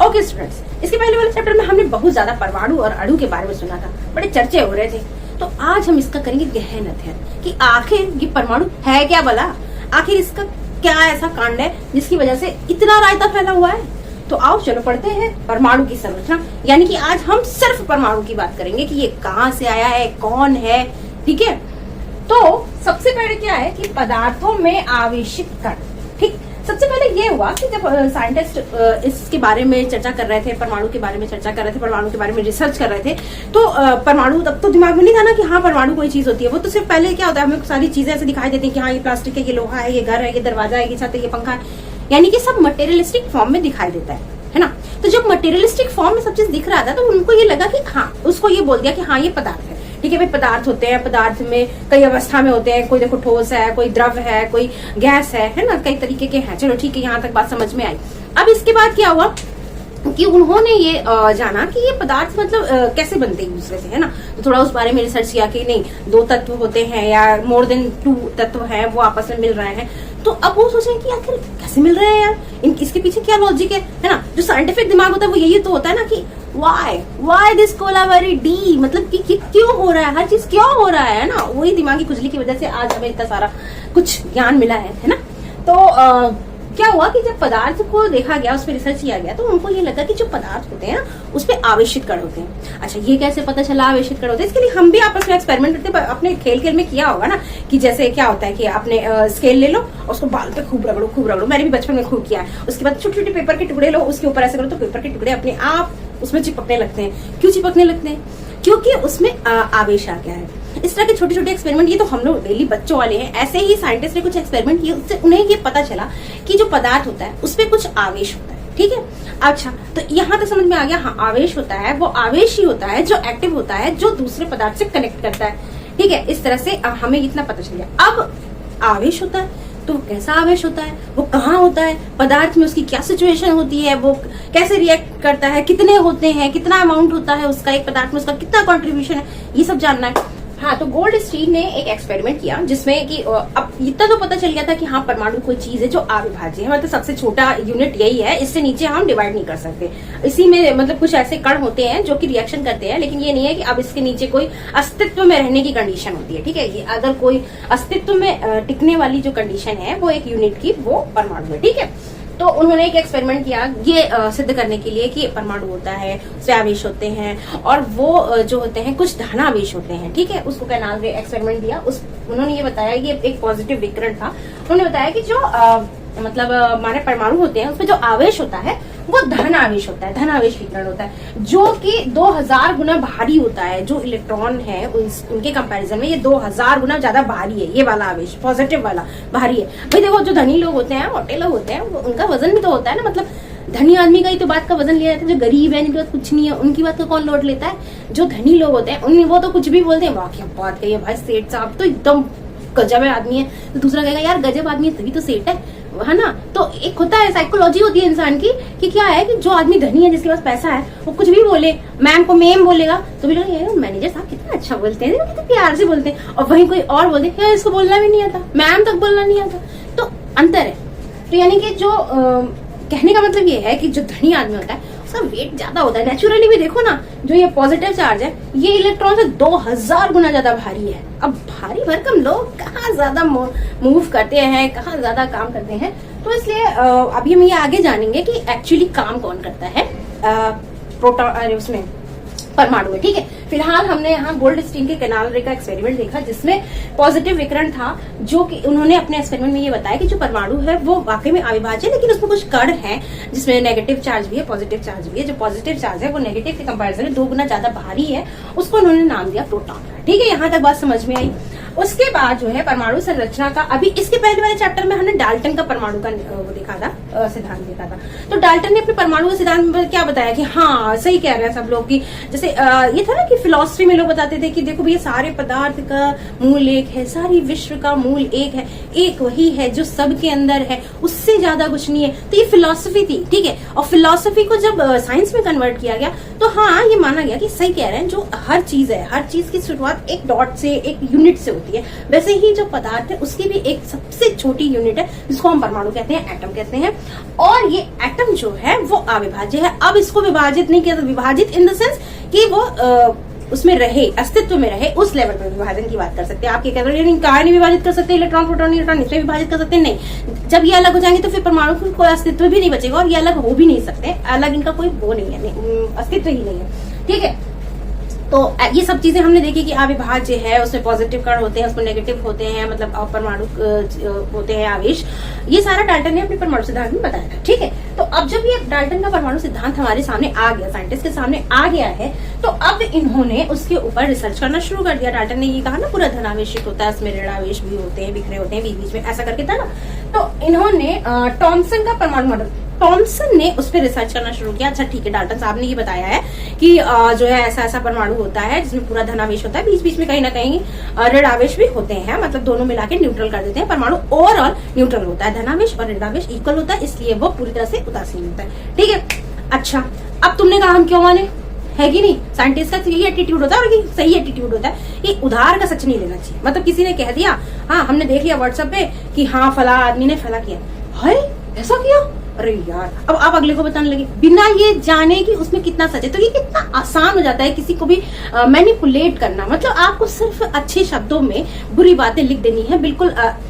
Okay students, इसके पहले वाले चैप्टर में हमने बहुत ज्यादा परमाणु और अणु के बारे में सुना था, बड़े चर्चे हो रहे थे। तो आज हम इसका करेंगे गहन अध्ययन कि आखिर ये परमाणु है क्या भला, आखिर इसका क्या ऐसा कांड है जिसकी वजह से इतना रायता फैला हुआ है। तो आओ चलो पढ़ते हैं परमाणु की संरचना, यानी कि आज हम सिर्फ परमाणु की बात करेंगे कि ये कहाँ से आया है, कौन है। ठीक है, तो सबसे पहले क्या है कि पदार्थों में आवेशित कण। ठीक, सबसे पहले ये हुआ कि जब साइंटिस्ट इसके बारे में चर्चा कर रहे थे, परमाणु के बारे में चर्चा कर रहे थे, परमाणु के बारे में रिसर्च कर रहे थे, तो परमाणु तब तो दिमाग में नहीं था ना कि हाँ परमाणु कोई चीज होती है। वो तो सिर्फ पहले क्या होता है, हमें सारी चीजें ऐसे दिखाई देती है कि हाँ ये प्लास्टिक है, ये लोहा है, ये घर है, ये दरवाजा है, ये छत है, ये पंखा है, यानी कि सब मटेरियलिस्टिक फॉर्म में दिखाई देता है ना। तो जब मटेरियलिस्टिक फॉर्म में सब चीज दिख रहा था तो उनको ये लगा कि हाँ, उसको ये बोल दिया कि हाँ ये पदार्थ है। ठीक है भाई, पदार्थ होते हैं, पदार्थ में कई अवस्था में होते हैं, कोई देखो ठोस है, कोई द्रव है, कोई गैस है ना, कई तरीके के हैं। चलो ठीक है, यहाँ तक बात समझ में आई। अब इसके बाद क्या हुआ कि उन्होंने ये जाना कि ये पदार्थ मतलब कैसे बनते हैं एक दूसरे से, है ना। तो थोड़ा उस बारे में रिसर्च किया कि नहीं, दो तत्व होते हैं या मोर देन 2 तत्व हैं, वो आपस में मिल रहे हैं। तो अब वो सोचे कि आखिर कैसे मिल रहे हैं यार, इसके पीछे क्या लॉजिक है ना। जो साइंटिफिक दिमाग होता है वो यही तो होता है ना कि वाई दिस कोलाबरी मतलब कि क्यों हो रहा है, हर चीज क्यों हो रहा है ना। वही दिमागी खुजली की वजह से आज हमें इतना सारा कुछ ज्ञान मिला है ना। तो क्या हुआ कि जब पदार्थ को देखा गया, उस पर रिसर्च किया गया, तो उनको ये लगा कि जो पदार्थ होते हैं उस पर आवेशित कण होते हैं। अच्छा, ये कैसे पता चला आवेशित कण होते हैं? इसके लिए हम भी आपस में एक्सपेरिमेंट करते हैं, अपने खेल में किया होगा ना कि जैसे क्या होता है कि आपने स्केल ले लो, उसको बाल पे खूब रगड़ो। मैंने भी बचपन में खूब किया है। उसके बाद छोटे छोटे पेपर के टुकड़े लो, उसके ऊपर ऐसे करो तो पेपर के टुकड़े अपने आप उसमें चिपकने लगते हैं। क्यों चिपकने लगते हैं? क्योंकि उसमें आवेश आ गया है। इस तरह के छोटे छोटे एक्सपेरिमेंट ये तो हम लोग डेली बच्चों वाले हैं। ऐसे ही साइंटिस्ट ने कुछ एक्सपेरिमेंट किए, उससे उन्हें ये पता चला कि जो पदार्थ होता है उसमें कुछ आवेश होता है। ठीक है, अच्छा तो यहाँ तक समझ में आ गया। हाँ, आवेश होता है, वो आवेश ही होता है जो एक्टिव होता है, जो दूसरे पदार्थ से कनेक्ट करता है। ठीक है, इस तरह से हमें इतना पता चल गया। अब आवेश होता है तो कैसा आवेश होता है, वो कहाँ होता है, पदार्थ में उसकी क्या सिचुएशन होती है, वो कैसे रिएक्ट करता है, कितने होते हैं, कितना अमाउंट होता है उसका, एक पदार्थ में उसका कितना कंट्रीब्यूशन है, ये सब जानना है। हाँ, तो गोल्डस्टीन ने एक एक्सपेरिमेंट किया जिसमें कि अब इतना तो पता चल गया था कि हाँ परमाणु कोई चीज है जो अविभाज्य है, मतलब सबसे छोटा यूनिट यही है, इससे नीचे हम डिवाइड नहीं कर सकते। इसी में मतलब कुछ ऐसे कण होते हैं जो कि रिएक्शन करते हैं, लेकिन ये नहीं है कि अब इसके नीचे कोई अस्तित्व में रहने की कंडीशन होती है। ठीक है, ये अगर कोई अस्तित्व में टिकने वाली जो कंडीशन है वो एक यूनिट की, वो परमाणु है। ठीक है, तो उन्होंने एक एक्सपेरिमेंट किया ये सिद्ध करने के लिए कि परमाणु होता है, उससे आवेश होते हैं, और वो जो होते हैं कुछ धनावेश होते हैं। ठीक है, उसको क्या नाम एक्सपेरिमेंट दिया, उन्होंने ये बताया, ये एक पॉजिटिव विकिरण था। उन्होंने बताया कि जो मतलब हमारे परमाणु होते हैं उसमें जो आवेश होता है वो धन आवेश होता है, धन आवेश विकिरण होता है, जो कि 2000 गुना भारी होता है। जो इलेक्ट्रॉन है उनके कंपैरिजन में ये 2000 गुना ज्यादा भारी है, ये वाला आवेश पॉजिटिव वाला भारी है। भाई देखो, जो धनी लोग होते हैं, मोटे लोग होते हैं, उनका वजन भी तो होता है ना। मतलब धनी आदमी का ही तो बात का वजन लिया जाता है, जो गरीब है जिनके पास कुछ नहीं है उनकी बात का कौन लोड लेता है? जो धनी लोग होते हैं वो तो कुछ भी बोलते हैं, वाह क्या बात कही है भाई, सेठ साहब तो एकदम गजब है आदमी है। तो दूसरा कहेगा यार गजब आदमी है तभी तो सेठ है ना। तो एक होता है, साइकोलॉजी होती है इंसान की कि क्या है कि जो आदमी धनी है, जिसके पास पैसा है, वो कुछ भी बोले, मैम को मैम बोलेगा तो भी यार मैनेजर साहब कितना अच्छा बोलते हैं, कितने प्यार से बोलते हैं। और वहीं कोई और बोलते हैं यार इसको बोलना भी नहीं आता, मैम तक बोलना नहीं आता। तो अंतर है। तो यानी कि जो कहने का मतलब ये है कि जो धनी आदमी होता है उसका वेट ज्यादा होता है। नेचुरली भी देखो ना, जो ये पॉजिटिव चार्ज है ये इलेक्ट्रॉन से 2000 गुना ज्यादा भारी है। अब भारी भरकम लोग कहाँ ज्यादा मूव करते हैं, कहाँ ज्यादा काम करते हैं। तो इसलिए अभी हम ये आगे जानेंगे कि एक्चुअली काम कौन करता है प्रोटॉन उसमें, परमाणु में। ठीक है, फिलहाल हमने यहाँ गोल्डस्टीन के कैनाल रे का एक्सपेरिमेंट देखा जिसमें पॉजिटिव विकिरण था, जो कि उन्होंने अपने एक्सपेरिमेंट में ये बताया कि जो परमाणु है वो वाकई में अविभाज्य है, लेकिन उसमें कुछ कण है जिसमें नेगेटिव चार्ज भी है, पॉजिटिव चार्ज भी है। जो पॉजिटिव चार्ज है वो नेगेटिव के कंपैरिजन में 2 गुना ज्यादा भारी है, उसको उन्होंने नाम दिया प्रोटॉन। ठीक है, यहाँ तक बात समझ में आई। उसके बाद जो है परमाणु संरचना का, अभी इसके पहले वाले चैप्टर में हमने डाल्टन का परमाणु का वो देखा था, सिद्धांत देखा था। तो डाल्टन ने अपने परमाणु के सिद्धांत में क्या बताया कि हाँ सही कह रहे हैं सब लोग की, जैसे ये था ना कि फिलॉसफी में लोग बताते थे कि देखो भैया सारे पदार्थ का मूल एक है, सारी विश्व का मूल एक है, एक वही है जो सबके अंदर है, उससे ज्यादा कुछ नहीं है। तो ये फिलॉसफी थी। ठीक है, और फिलॉसफी को जब साइंस में कन्वर्ट किया गया तो हाँ ये माना गया कि सही कह रहे हैं, जो हर चीज है, हर चीज की शुरुआत एक डॉट से, एक यूनिट से होती है, वैसे ही जो पदार्थ है उसकी भी एक सबसे छोटी यूनिट है जिसको हम परमाणु कहते हैं, एटम कहते हैं। और ये एटम जो है वो अविभाज्य है। अब इसको विभाजित नहीं किया, विभाजित इन द सेंस कि वो उसमें रहे, अस्तित्व में रहे, उस लेवल पर विभाजन की बात कर सकते हैं। आप क्या कह रहे हैं, कहाँ नहीं विभाजित कर सकते, इलेक्ट्रॉन प्रोटॉन न्यूट्रॉन इसमें विभाजित कर सकते हैं? नहीं। जब ये अलग हो जाएंगे तो फिर परमाणु का कोई अस्तित्व भी नहीं बचेगा और ये अलग हो भी नहीं सकते, अलग इनका कोई वो नहीं है, अस्तित्व ही नहीं है। ठीक है, तो ये सब चीजें हमने देखी कि अविभाज्य है, उसमें पॉजिटिव कण होते हैं, उसमें नेगेटिव होते हैं, मतलब परमाणु होते हैं आवेश। ये सारा डाल्टन ने अपने परमाणु सिद्धांत में बताया था। ठीक है, तो अब जब ये डाल्टन का परमाणु सिद्धांत हमारे सामने आ गया, साइंटिस्ट के सामने आ गया है, तो अब इन्होंने उसके ऊपर रिसर्च करना शुरू कर दिया। डाल्टन ने ये कहा ना, पूरा धनावेशित होता है, उसमें ऋणावेश भी होते हैं, बिखरे होते हैं बीच बीच में, ऐसा करके था ना। तो इन्होंने टॉमसन का परमाणु मॉडल, टॉमसन ने उस पर रिसर्च करना शुरू किया। अच्छा ठीक है, डाल्टन साहब ने ये बताया है कि जो है ऐसा ऐसा परमाणु होता है जिसमें पूरा धनावेश होता है, बीच बीच में कहीं ना कहीं ऋणावेश भी होते हैं, मतलब दोनों मिला के न्यूट्रल कर देते हैं। परमाणु ओवरऑल न्यूट्रल होता है, धनावेश और ऋणावेश इक्वल होता है, इसलिए वो पूरी तरह से उदासीन होता है। ठीक है, अच्छा अब तुमने कहा हम क्यों माने, है कि नहीं? साइंटिस्ट का यही एटीट्यूड होता है और ये सही एटीट्यूड होता है कि उधार का सच नहीं लेना चाहिए। मतलब किसी ने कह दिया, हाँ हमने देख लिया व्हाट्सएप पे कि हाँ फला आदमी ने फला किया, हाय ऐसा किया, अरे यार, अब आप अगले को बताने लगे बिना ये जाने कि उसमें कितना सच है। तो ये कितना आसान हो जाता है किसी को भी मैनिपुलेट करना। मतलब आपको सिर्फ अच्छे शब्दों में बुरी बातें लिख देनी है, बिल्कुल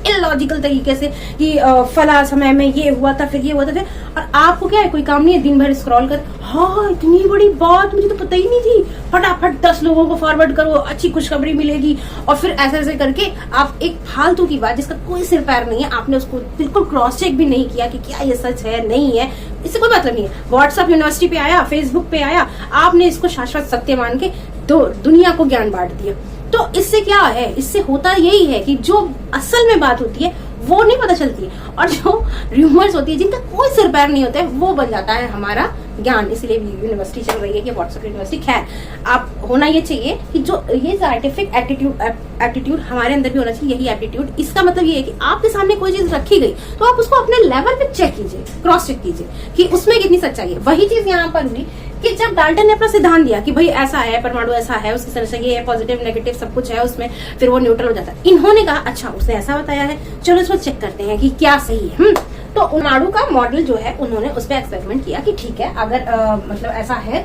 इलॉजिकल तरीके से कि फला समय में ये हुआ था, फिर ये हुआ था, फिर, और आपको क्या है, कोई काम नहीं है, दिन भर स्क्रॉल कर, हाँ इतनी बड़ी बात मुझे तो पता ही नहीं थी, फटाफट 10 लोगों को फॉरवर्ड करो, अच्छी खुशखबरी मिलेगी, और फिर ऐसे ऐसे करके आप एक फालतू की बात जिसका कोई सिर पैर नहीं है, आपने उसको बिल्कुल क्रॉस चेक भी नहीं किया कि क्या ये सच है नहीं है, इससे कोई मतलब नहीं है। व्हाट्सएप यूनिवर्सिटी पे आया, फेसबुक पे आया, आपने इसको शाश्वत सत्य मान के दुनिया को ज्ञान बांट दिया। तो इससे क्या है, इससे होता यही है कि जो असल में बात होती है वो नहीं पता चलती है, और जो रूमर्स होती है जिनका कोई सिर पैर नहीं होता है वो बन जाता है हमारा ज्ञान। इसलिए यूनिवर्सिटी चल रही है कि व्हाट्सएप यूनिवर्सिटी। खैर, आप होना ये चाहिए कि जो ये साइंटिफिक एटीट्यूड हमारे अंदर भी होना चाहिए। यही एटीट्यूड, इसका मतलब ये है कि आपके सामने कोई चीज रखी गई तो आप उसको अपने लेवल पे चेक कीजिए, क्रॉस चेक कीजिए कि उसमें कितनी सच्चाई है। वही चीज यहाँ पर हुई कि जब डाल्टन ने अपना सिद्धांत दिया कि भाई ऐसा है, परमाणु ऐसा है, उसकी संरचना ये है, पॉजिटिव नेगेटिव सब कुछ है उसमें, फिर वो न्यूट्रल हो जाता है। इन्होंने कहा अच्छा उसने ऐसा बताया है, चलो इसको चेक करते हैं कि क्या सही है। तो परमाणु का मॉडल जो है उन्होंने उस पर एक्सपेरिमेंट किया कि ठीक है अगर मतलब ऐसा है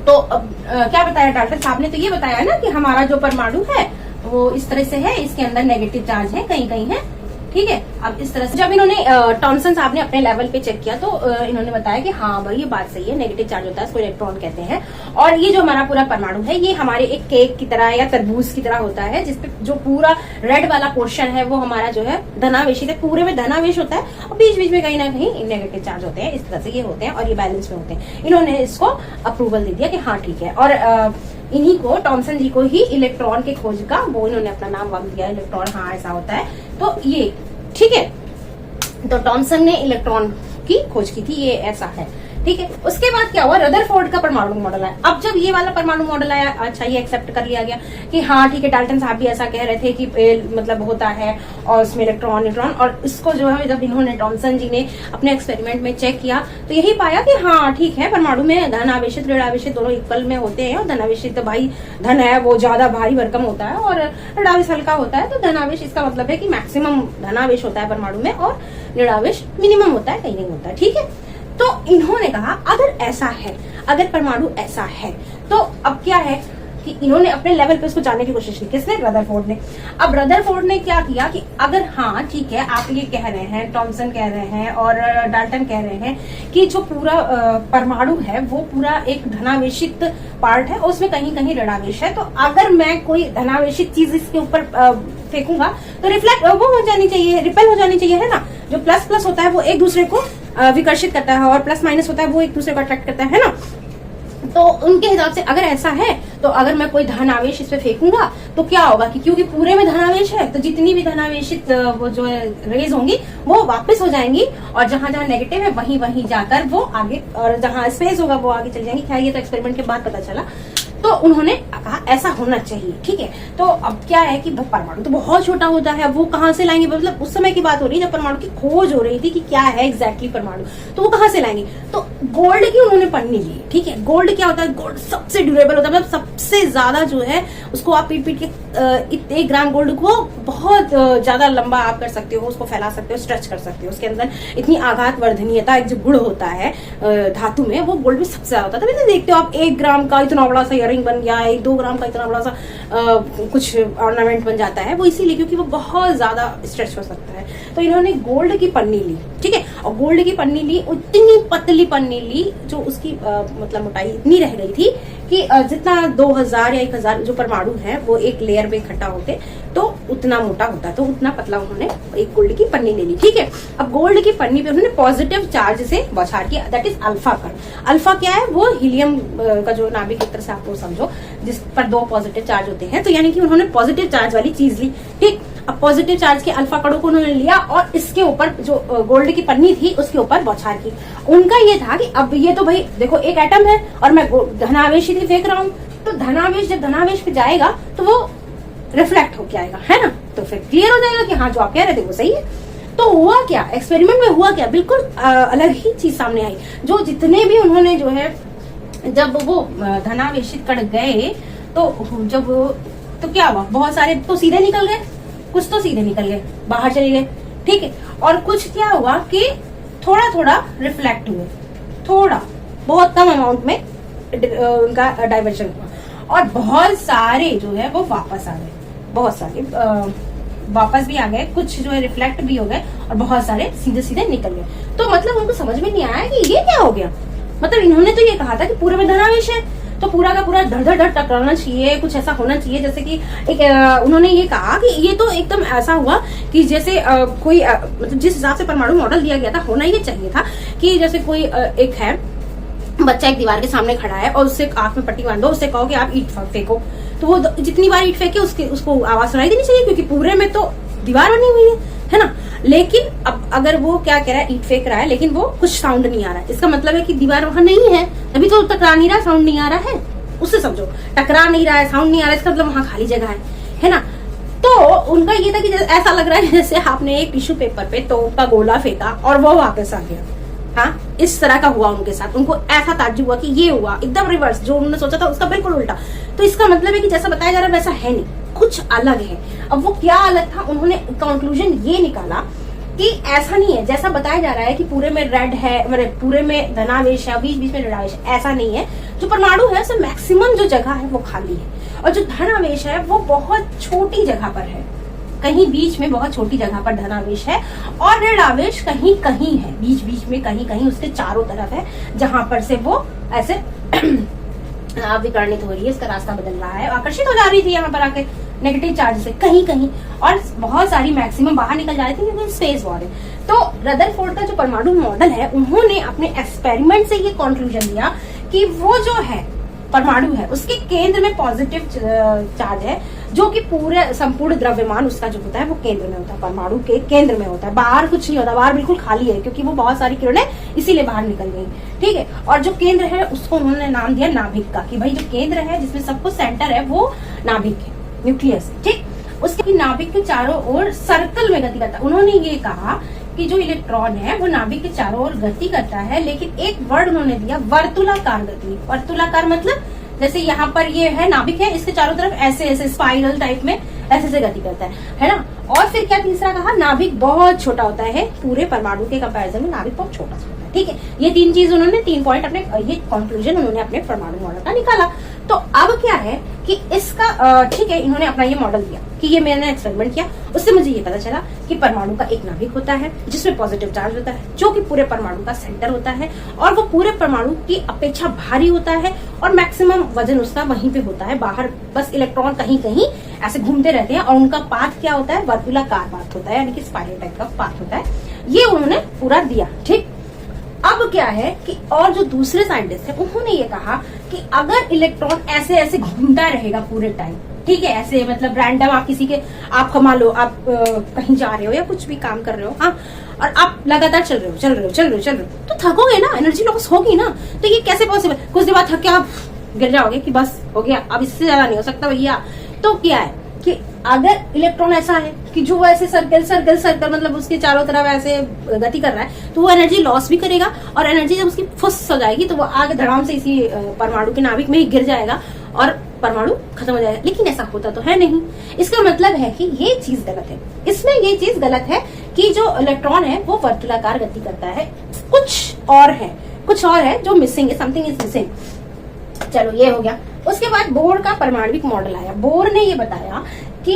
तो क्या बताया डाल्टन साहब ने, तो ये बताया ना कि हमारा जो परमाणु है वो इस तरह से है, इसके अंदर नेगेटिव चार्ज है, कहीं कहीं है। ठीक है, अब इस तरह से जब इन्होंने टॉमसन साहब ने अपने लेवल पे चेक किया तो इन्होंने बताया कि हाँ भाई ये बात सही है, नेगेटिव चार्ज होता है, इसको इलेक्ट्रॉन कहते हैं। और ये जो हमारा पूरा परमाणु है ये हमारे एक केक की तरह या तरबूज की तरह होता है, जिसपे जो पूरा रेड वाला पोर्शन है वो हमारा जो है धनावेशी है, पूरे में धनावेश होता है और बीच बीच में कहीं ना कहीं नेगेटिव चार्ज होते हैं। इस तरह से ये होते हैं और ये बैलेंस में होते हैं। इन्होंने इसको अप्रूवल दे दिया कि हाँ ठीक है, और इन्हीं को टॉमसन जी को ही इलेक्ट्रॉन के खोज का वो इन्होंने अपना नाम वाम दिया, इलेक्ट्रॉन, हाँ ऐसा होता है। तो ये ठीक है, तो टॉमसन ने इलेक्ट्रॉन की खोज की थी, ये ऐसा है। ठीक है, उसके बाद क्या हुआ, रदरफोर्ड का परमाणु मॉडल आया। अब जब ये वाला परमाणु मॉडल आया, अच्छा ये एक्सेप्ट कर लिया गया कि हाँ ठीक है, डाल्टन साहब भी ऐसा कह रहे थे कि मतलब होता है और उसमें इलेक्ट्रॉन न्यूट्रॉन, और इसको जो है जब इन्होंने टॉमसन जी ने अपने एक्सपेरिमेंट में चेक किया तो यही पाया कि हाँ ठीक है, परमाणु में धन आवेशित ऋण आवेशित दोनों इक्वल में होते हैं, और धनावेशित तो भाई धन है वो ज्यादा भारी भरकम होता है और ऋणावेश हल्का होता है। तो धनावेश इसका मतलब है कि मैक्सिमम धनावेश होता है परमाणु में और ऋणावेश मिनिमम होता है, कहीं नहीं होता है। ठीक है, तो इन्होंने कहा अगर ऐसा है, अगर परमाणु ऐसा है तो अब क्या है कि इन्होंने अपने लेवल पे उसको जानने की कोशिश की। किसने? रदरफोर्ड ने। अब रदरफोर्ड ने क्या किया कि अगर हाँ ठीक है, आप ये कह रहे हैं, टॉमसन कह रहे हैं और डाल्टन कह रहे हैं कि जो पूरा परमाणु है वो पूरा एक धनावेशित पार्ट है और उसमें कहीं कहीं ऋणावेश है, तो अगर मैं कोई धनावेशित चीज इसके ऊपर फेंकूंगा तो रिफ्लेक्ट वो हो जानी चाहिए, रिपेल हो जानी चाहिए, है ना। जो प्लस प्लस होता है वो एक दूसरे को विकर्षित करता है और प्लस माइनस होता है वो एक दूसरे को अट्रैक्ट करता है ना। तो उनके हिसाब से अगर ऐसा है तो अगर मैं कोई धनावेश इस पे फेंकूंगा तो क्या होगा कि क्योंकि पूरे में धनावेश है तो जितनी भी धनावेशित वो जो है रेज होंगी वो वापस हो जाएंगी, और जहां जहां नेगेटिव है वहीं जाकर वो आगे, और जहां स्पेस होगा वो आगे चल जाएंगी। खैर ये तो एक्सपेरिमेंट के बाद पता चला। तो उन्होंने कहा ऐसा होना चाहिए, ठीक है। तो अब क्या है कि परमाणु तो बहुत छोटा होता है, वो कहाँ से लाएंगे, मतलब उस समय की बात हो रही है जब परमाणु की खोज हो रही थी कि क्या है एग्जैक्टली परमाणु, तो वो कहाँ से लाएंगे। तो गोल्ड की उन्होंने पन्नी ली, ठीक है। गोल्ड क्या होता है, गोल्ड सबसे ड्यूरेबल होता है, मतलब सबसे ज्यादा जो है उसको आप पीट पीट के 1 ग्राम गोल्ड को बहुत ज्यादा लंबा आप कर सकते हो, उसको फैला सकते हो, स्ट्रेच कर सकते हो। उसके अंदर इतनी आघात वर्धनीयता, एक जो गुण होता है धातु में, वो गोल्ड में सबसे ज्यादा होता है। तभी देखते हो आप 1 ग्राम का इतना बड़ा सा इयररिंग बन गया है, 2 ग्राम का इतना बड़ा सा कुछ ऑर्नामेंट बन जाता है, वो इसीलिए क्योंकि वो बहुत ज्यादा स्ट्रेच हो सकता है। तो इन्होंने गोल्ड की पन्नी ली, ठीक है, और गोल्ड की पन्नी ली, इतनी पतली पन्नी ली जो उसकी मतलब मोटाई इतनी रह गई थी कि जितना 2000 या 1000 जो परमाणु है वो एक लेयर में इकट्ठा होते तो उतना मोटा होता, तो उतना पतला उन्होंने एक गोल्ड की पन्नी ले ली, ठीक है। अब गोल्ड की पन्नी पे उन्होंने पॉजिटिव चार्ज से बौछार किया, दैट इज अल्फा कण। अल्फा क्या है, वो हीलियम का जो नाभिक एक तरह से आपको समझो जिस पर 2 पॉजिटिव चार्ज होते हैं, तो यानी कि उन्होंने पॉजिटिव चार्ज वाली चीज ली, ठीक। अब पॉजिटिव चार्ज के अल्फा कणों को उन्होंने लिया और इसके ऊपर जो गोल्ड की पन्नी थी उसके ऊपर बौछार की। उनका ये था कि अब ये तो भाई देखो एक एटम है और मैं धनावेश ही फेंक रहा हूँ, तो धनावेश जब धनावेश पे जाएगा तो वो रिफ्लेक्ट होके आएगा, है ना, तो फिर क्लियर हो जाएगा कि हाँ जो आप कह रहे थे वो सही है। तो हुआ क्या, एक्सपेरिमेंट में हुआ क्या, बिल्कुल अलग ही चीज सामने आई। जो जितने भी उन्होंने जो है जब वो धनावेशित कण गए तो जब तो क्या हुआ, बहुत सारे तो सीधे निकल गए, कुछ तो सीधे निकल गए, बाहर चले गए, ठीक है, और कुछ क्या हुआ कि थोड़ा थोड़ा रिफ्लेक्ट हुए, थोड़ा बहुत कम अमाउंट में उनका डाइवर्जन हुआ, और बहुत सारे जो है वो वापस आ गए, बहुत सारे वापस भी आ गए, कुछ जो है रिफ्लेक्ट भी हो गए और बहुत सारे सीधे सीधे निकल गए। तो मतलब उनको समझ में नहीं आया कि ये क्या हो गया, मतलब इन्होंने तो ये कहा था कि पूरे में धनावेश है तो पूरा का पूरा धड़ धड़ धड़ टकराना चाहिए, कुछ ऐसा होना चाहिए जैसे कि एक उन्होंने ये कहा कि ये तो एकदम ऐसा हुआ कि जैसे कोई मतलब जिस हिसाब से परमाणु मॉडल दिया गया था होना ये चाहिए था कि जैसे कोई एक है बच्चा एक दीवार के सामने खड़ा है और उससे आंख में पट्टी बांधो, उससे कहो कि आप ईंट फेंको, तो वो जितनी बार ईंट फेंके उसको आवाज सुनाई देनी चाहिए क्योंकि पूरे में तो दीवार बनी हुई है ना। लेकिन अब अगर वो क्या कह रहा है, ईंट फेंक रहा है लेकिन वो कुछ साउंड नहीं आ रहा है, इसका मतलब है कि दीवार वहां नहीं है, तभी तो टकरा नहीं रहा, साउंड नहीं आ रहा है, उससे समझो टकरा नहीं रहा है, साउंड नहीं आ रहा है, इसका मतलब वहां खाली जगह है ना। तो उनका ये था कि ऐसा लग रहा है जैसे आपने एक टिश्यू पेपर पे तोप का गोला फेंका और वो वापस आ गया, हाँ, इस तरह का हुआ उनके साथ। उनको ऐसा ताज्जुब हुआ कि ये हुआ, एकदम रिवर्स, जो उन्होंने सोचा था उसका बिल्कुल उल्टा। तो इसका मतलब है कि जैसा बताया जा रहा है वैसा है नहीं, कुछ अलग है। अब वो क्या अलग था, उन्होंने कंक्लूजन ये निकाला कि ऐसा नहीं है जैसा बताया जा रहा है कि पूरे में रेड है, मतलब पूरे में धनावेश है, बीच बीच में ऋणावेश है, ऐसा नहीं है। जो परमाणु है उसमें मैक्सिमम जो जगह है वो खाली है और जो धनावेश है वो बहुत छोटी जगह पर है, कहीं बीच में बहुत छोटी जगह पर धनावेश है और ऋणावेश कहीं कहीं है, बीच बीच में कहीं कहीं उसके चारों तरफ है जहां पर से वो ऐसे विकर्णित हो रही है, इसका रास्ता बदल रहा है, आकर्षित हो जा रही थी यहाँ पर आके नेगेटिव चार्ज से कहीं कहीं, और बहुत सारी मैक्सिमम बाहर निकल जा रही थी क्योंकि स्पेस वॉर है। तो रदरफोर्ड का जो परमाणु मॉडल है उन्होंने अपने एक्सपेरिमेंट से ये कंक्लूजन दिया कि वो जो है परमाणु है उसके केंद्र में पॉजिटिव चार्ज है, जो कि पूरे संपूर्ण द्रव्यमान उसका जो होता है वो केंद्र में होता है, परमाणु के केंद्र में होता है, बाहर कुछ नहीं होता, बाहर बिल्कुल खाली है क्योंकि वो बहुत सारी किरणें इसीलिए बाहर निकल गई, ठीक है। और जो केंद्र है उसको उन्होंने नाम दिया नाभिक का, कि भाई जो केंद्र है जिसमें सब कुछ सेंटर है वो नाभिक है, न्यूक्लियस, ठीक। उसके नाभिक के चारों ओर सर्कल में गति करता है। उन्होंने ये कहा कि जो इलेक्ट्रॉन है वो नाभिक के चारों ओर गति करता है, लेकिन एक वर्ड उन्होंने दिया वर्तुलाकार गति। वर्तुलाकार मतलब जैसे यहाँ पर ये है नाभिक है, इसके चारों तरफ ऐसे ऐसे स्पाइरल टाइप में ऐसे से गति करता है ना। और फिर क्या तीसरा कहा, नाभिक बहुत छोटा होता है, पूरे परमाणु के कंपैरिजन में नाभिक बहुत छोटा होता है, ठीक है। ये 3 चीज उन्होंने 3 पॉइंट अपने ये कंक्लूजन उन्होंने अपने परमाणु मॉडल का निकाला। तो अब क्या है कि इसका ठीक है, इन्होंने अपना ये मॉडल दिया कि ये मैंने एक्सपेरिमेंट किया, उससे मुझे ये पता चला कि परमाणु का एक नाभिक होता है जिसमें पॉजिटिव चार्ज होता है, जो कि पूरे परमाणु का सेंटर होता है और वो पूरे परमाणु की अपेक्षा भारी होता है और मैक्सिमम वजन उसका वहीं पे होता है, बाहर बस इलेक्ट्रॉन कहीं कहीं ऐसे घूमते रहते हैं और उनका पाथ क्या होता है, वर्तुलाकार पाथ होता है, यानी कि स्पाइरल टाइप का पाथ होता है। ये उन्होंने पूरा दिया, ठीक। अब क्या है कि और जो दूसरे साइंटिस्ट है उन्होंने ये कहा कि अगर इलेक्ट्रॉन ऐसे ऐसे घूमता रहेगा पूरे टाइम, ठीक है, ऐसे मतलब रैंडम आप किसी के आप कमा लो, आप कहीं जा रहे हो या कुछ भी काम कर रहे हो, हाँ, और आप लगातार चल रहे हो तो थकोगे ना, एनर्जी लॉस होगी ना। तो ये कैसे पॉसिबल, कुछ देर बाद थक के आप गिर जाओगे कि बस हो गया, अब इससे ज्यादा नहीं हो सकता भैया। तो क्या है कि अगर इलेक्ट्रॉन ऐसा है कि जो ऐसे सर्कल सर्कल सर्कल मतलब उसके चारों तरफ ऐसे गति कर रहा है, तो वो एनर्जी लॉस भी करेगा, और एनर्जी जब उसकी फुस हो जाएगी तो वो आगे धड़ाम से इसी परमाणु के नाभिक में ही गिर जाएगा और परमाणु खत्म हो जाएगा। लेकिन ऐसा होता तो है नहीं। इसका मतलब है कि ये चीज गलत है। इसमें ये चीज गलत है कि जो इलेक्ट्रॉन है वो वर्तुलाकार गति करता है। कुछ और है जो मिसिंग है, समथिंग इज मिसिंग। चलो ये हो गया। उसके बाद बोर का परमाणविक मॉडल आया। बोर ने ये बताया कि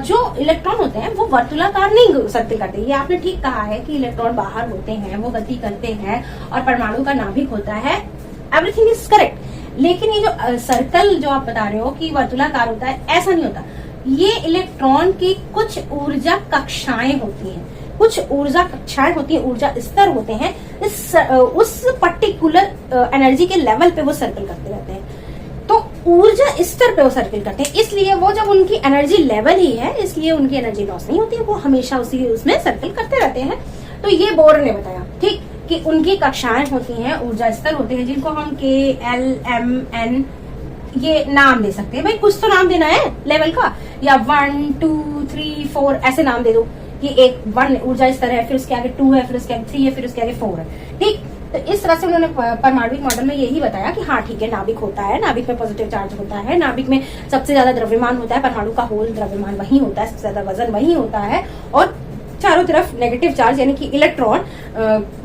जो इलेक्ट्रॉन होते हैं वो वर्तुलाकार नहीं सर्कल करते। ये आपने ठीक कहा है कि इलेक्ट्रॉन बाहर होते हैं, वो गति करते हैं और परमाणु का नाभिक होता है, एवरीथिंग इज करेक्ट। लेकिन ये जो सर्कल जो आप बता रहे हो कि वर्तुलाकार होता है, ऐसा नहीं होता। ये इलेक्ट्रॉन की कुछ ऊर्जा कक्षाएं होती हैं, कुछ ऊर्जा कक्षाएं होती हैं, ऊर्जा स्तर होते हैं। उस पर्टिकुलर एनर्जी के लेवल पे वो सर्कल करते रहते हैं। तो ऊर्जा स्तर पे वो सर्कल करते हैं, इसलिए वो जब उनकी एनर्जी लेवल ही है, इसलिए उनकी एनर्जी लॉस नहीं होती है, वो हमेशा उसमें सर्कल करते रहते हैं। तो ये बोर ने बताया, ठीक, कि उनकी कक्षाएं होती हैं, ऊर्जा स्तर होते हैं, जिनको हम KLMN ये नाम दे सकते हैं। भाई कुछ तो नाम देना है लेवल का, या 1 2 3 4 ऐसे नाम दे दो कि एक 1 ऊर्जा स्तर है, फिर उसके आगे 2 है, फिर उसके आगे 3 है, फिर उसके आगे 4 है, ठीक। तो इस तरह से उन्होंने परमाणविक मॉडल में यही बताया कि हाँ ठीक है, नाभिक होता है, नाभिक में पॉजिटिव चार्ज होता है, नाभिक में सबसे ज्यादा द्रव्यमान होता है, परमाणु का होल द्रव्यमान वही होता है, सबसे ज्यादा वजन वही होता है, और चारों तरफ नेगेटिव चार्ज यानी कि इलेक्ट्रॉन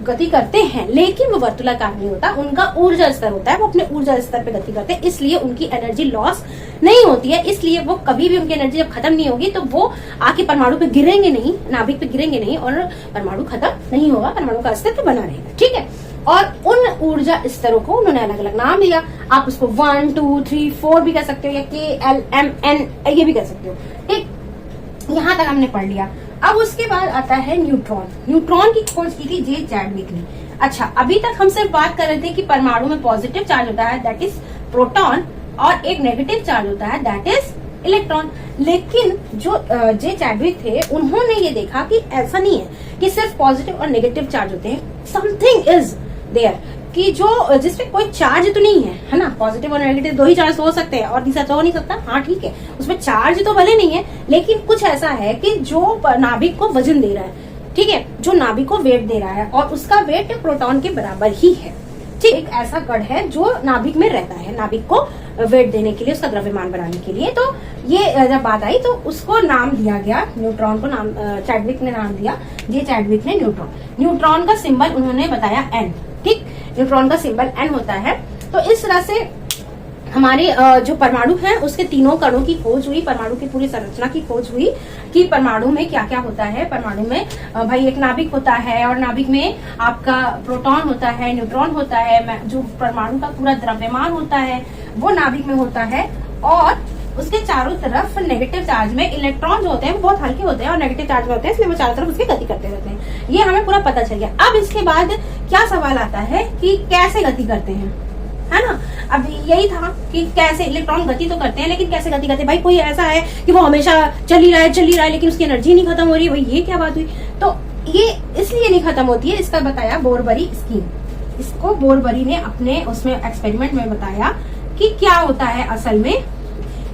गति करते हैं, लेकिन वो वर्तुलाकार नहीं होता, उनका ऊर्जा स्तर होता है, वो अपने ऊर्जा स्तर पे गति करते हैं, इसलिए उनकी एनर्जी लॉस नहीं होती है। इसलिए वो कभी भी उनकी एनर्जी जब खत्म नहीं होगी तो वो आके परमाणु पे गिरेंगे नहीं, नाभिक पे गिरेंगे नहीं, और परमाणु खत्म नहीं होगा, परमाणु का अस्तित्व बना रहेगा, ठीक है। और उन ऊर्जा स्तरों को उन्होंने अलग अलग नाम दिया। आप उसको 1 2 3 4 भी कह सकते हो, या KLMN ये भी कह सकते हो, ठीक। यहाँ तक हमने पढ़ लिया। अब उसके बाद आता है न्यूट्रॉन। न्यूट्रॉन की खोज की थी जे चैडविक ने। अच्छा, अभी तक हम सिर्फ बात कर रहे थे कि परमाणु में पॉजिटिव चार्ज होता है, दैट इज प्रोटॉन, और एक नेगेटिव चार्ज होता है, दैट इज इलेक्ट्रॉन। लेकिन जो जे चैडविक थे, उन्होंने ये देखा कि ऐसा नहीं है कि सिर्फ पॉजिटिव और नेगेटिव चार्ज होते हैं, समथिंग इज देयर, कि जो जिसपे कोई चार्ज तो नहीं है ना, पॉजिटिव और नेगेटिव दो ही चार्ज हो सकते हैं और तीसरा तो हो नहीं सकता, हाँ ठीक है, उसमें चार्ज तो भले नहीं है, लेकिन कुछ ऐसा है कि जो नाभिक को वजन दे रहा है, ठीक है, जो नाभिक को वेट दे रहा है, और उसका वेट प्रोटॉन के बराबर ही है, ठीक। एक ऐसा कण है जो नाभिक में रहता है, नाभिक को वेट देने के लिए, उसका द्रव्यमान बढ़ाने के लिए। तो ये जब बात आई तो उसको नाम दिया गया, न्यूट्रॉन को नाम चैडविक ने नाम दिया, जे चैडविक ने न्यूट्रॉन। न्यूट्रॉन का सिंबल उन्होंने बताया N, ठीक, न्यूट्रॉन का सिंबल N होता है। तो इस तरह से हमारे जो परमाणु है उसके तीनों कणों की खोज हुई, परमाणु की पूरी संरचना की खोज हुई कि परमाणु में क्या क्या होता है। परमाणु में भाई एक नाभिक होता है, और नाभिक में आपका प्रोटॉन होता है, न्यूट्रॉन होता है, जो परमाणु का पूरा द्रव्यमान होता है वो नाभिक में होता है, और उसके चारों तरफ नेगेटिव चार्ज में इलेक्ट्रॉन जो होते हैं वो बहुत हल्के होते हैं और नेगेटिव चार्ज में होते हैं, इसलिए वो चारों तरफ उसकी गति करते रहते हैं। ये हमें पूरा पता चल गया। अब इसके बाद क्या सवाल आता है कि कैसे गति करते हैं, है ना। अब यही था कि कैसे इलेक्ट्रॉन गति तो करते हैं, लेकिन कैसे गति करते हैं। भाई कोई ऐसा है कि वो हमेशा चल ही रहा है लेकिन उसकी एनर्जी नहीं खत्म हो रही, भाई ये क्या बात हुई। तो ये इसलिए नहीं खत्म होती है, इसका बताया बोरबरी स्कीम। इसको बोरबरी ने अपने उसमें एक्सपेरिमेंट में बताया कि क्या होता है असल में,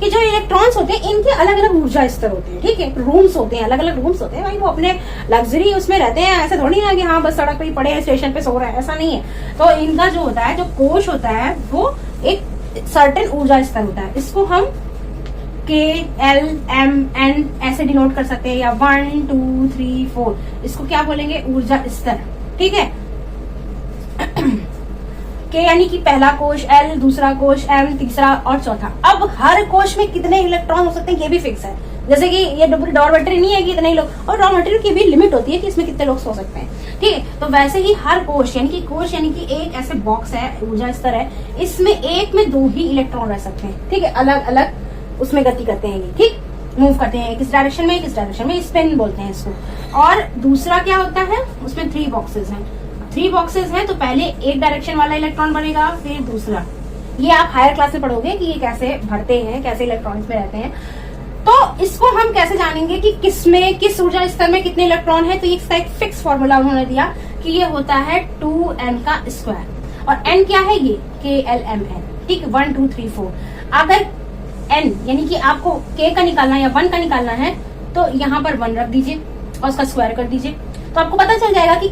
कि जो इलेक्ट्रॉन्स होते हैं इनके अलग अलग ऊर्जा स्तर होते हैं, ठीक है, रूम्स होते हैं, अलग अलग रूम्स होते हैं। भाई वो अपने लग्जरी उसमें रहते हैं, ऐसा थोड़ी ना कि हाँ बस सड़क पे ही पड़े हैं, स्टेशन पे सो रहे हैं, ऐसा नहीं है। तो इनका जो होता है, जो कोश होता है, वो एक सर्टेन ऊर्जा स्तर होता है। इसको हम KLMN ऐसे डिनोट कर सकते हैं, या 1 2 3 4 इसको क्या बोलेंगे, ऊर्जा स्तर, ठीक है। के यानी कि पहला कोश, L दूसरा कोश, M तीसरा और चौथा। अब हर कोश में कितने इलेक्ट्रॉन हो सकते हैं ये भी फिक्स है, जैसे कि ये डॉर्मेट्री नहीं है कि इतने ही लोग, और डॉर्मेट्री की भी लिमिट होती है कि इसमें कितने लोग सो सकते हैं, ठीक है। तो वैसे ही हर कोश यानी कि एक ऐसे बॉक्स है, ऊर्जा स्तर है, इसमें एक में 2 ही इलेक्ट्रॉन रह सकते हैं, ठीक है, अलग अलग उसमें गति करते हैं, ठीक, मूव करते हैं, किस डायरेक्शन में स्पिन बोलते हैं इसको। और दूसरा क्या होता है, उसमें 3 बॉक्सेस हैं। 3 बॉक्सेस हैं, तो पहले एक डायरेक्शन वाला इलेक्ट्रॉन बनेगा, फिर दूसरा। ये आप हायर क्लास में पढ़ोगे कि ये कैसे भरते हैं, कैसे इलेक्ट्रॉन्स में रहते हैं। तो इसको हम कैसे जानेंगे कि किस ऊर्जा स्तर में कितने इलेक्ट्रॉन है। तो इसका एक फिक्स फॉर्मूला उन्होंने दिया कि ये होता है 2n का स्क्वायर, और n क्या है, ये KLMN, ठीक, 1 2 3 4। अगर n यानी कि आपको k का निकालना है या 1 का निकालना है तो यहाँ पर 1 रख दीजिए और उसका स्क्वायर कर दीजिए, तो आपको पता चल जाएगा कि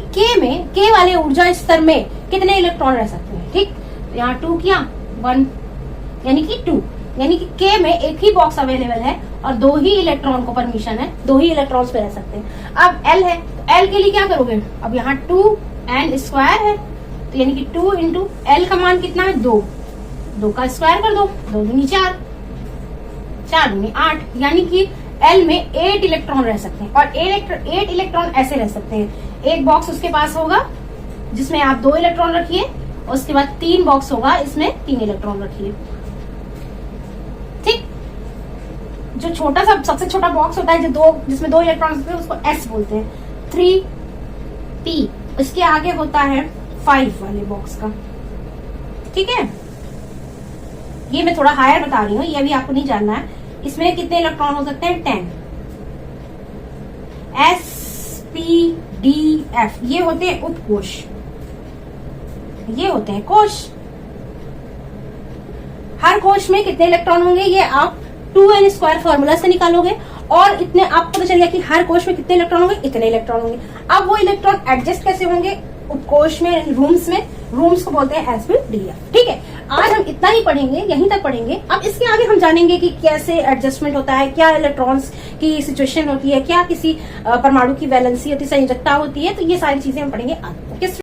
k वाले ऊर्जा स्तर में कितने इलेक्ट्रॉन रह सकते हैं। ठीक, तो यहाँ 2 किया, 1 यानी कि 2, यानी कि k में एक ही बॉक्स अवेलेबल है और 2 ही इलेक्ट्रॉन को परमिशन है, 2 ही इलेक्ट्रॉन्स पे रह सकते हैं। अब l है, तो l के लिए क्या करोगे, अब यहाँ 2n स्क्वायर है, तो यानी कि 2 इंटू l का मान कितना है, 2, 2 का स्क्वायर कर दो, 2 दूनी 4, 4 दूनी 8, यानी कि l में 8 इलेक्ट्रॉन रह सकते हैं। और 8 इलेक्ट्रॉन ऐसे रह सकते हैं, एक बॉक्स उसके पास होगा जिसमें आप 2 इलेक्ट्रॉन रखिए, उसके बाद 3 बॉक्स होगा, इसमें 3 इलेक्ट्रॉन रखिए। ठीक, जो छोटा सा सबसे छोटा बॉक्स होता है जिसमें 2 इलेक्ट्रॉन होते हैं उसको s बोलते हैं। 3p, इसके आगे होता है 5 वाले बॉक्स का। ठीक है, ये मैं थोड़ा हायर बता रही हूँ, ये भी आपको नहीं जानना है। इसमें कितने इलेक्ट्रॉन हो सकते हैं, 10। s p d f ये होते हैं उपकोष, ये होते हैं कोष। हर कोष में कितने इलेक्ट्रॉन होंगे ये आप 2n स्क्वायर फॉर्मूला से निकालोगे और इतने आपको पता चल गया कि हर कोष में कितने इलेक्ट्रॉन होंगे, इतने इलेक्ट्रॉन होंगे। अब वो इलेक्ट्रॉन एडजस्ट कैसे होंगे उपकोष में, रूम्स को बोलते हैं sp/df। ठीक है, आज हम इतना ही पढ़ेंगे, यहीं तक पढ़ेंगे। अब इसके आगे हम जानेंगे कि कैसे एडजस्टमेंट होता है, क्या इलेक्ट्रॉन्स की सिचुएशन होती है, क्या किसी परमाणु की वैलेंसी होती है, संयोजकता होती है, तो ये सारी चीजें हम पढ़ेंगे आगे।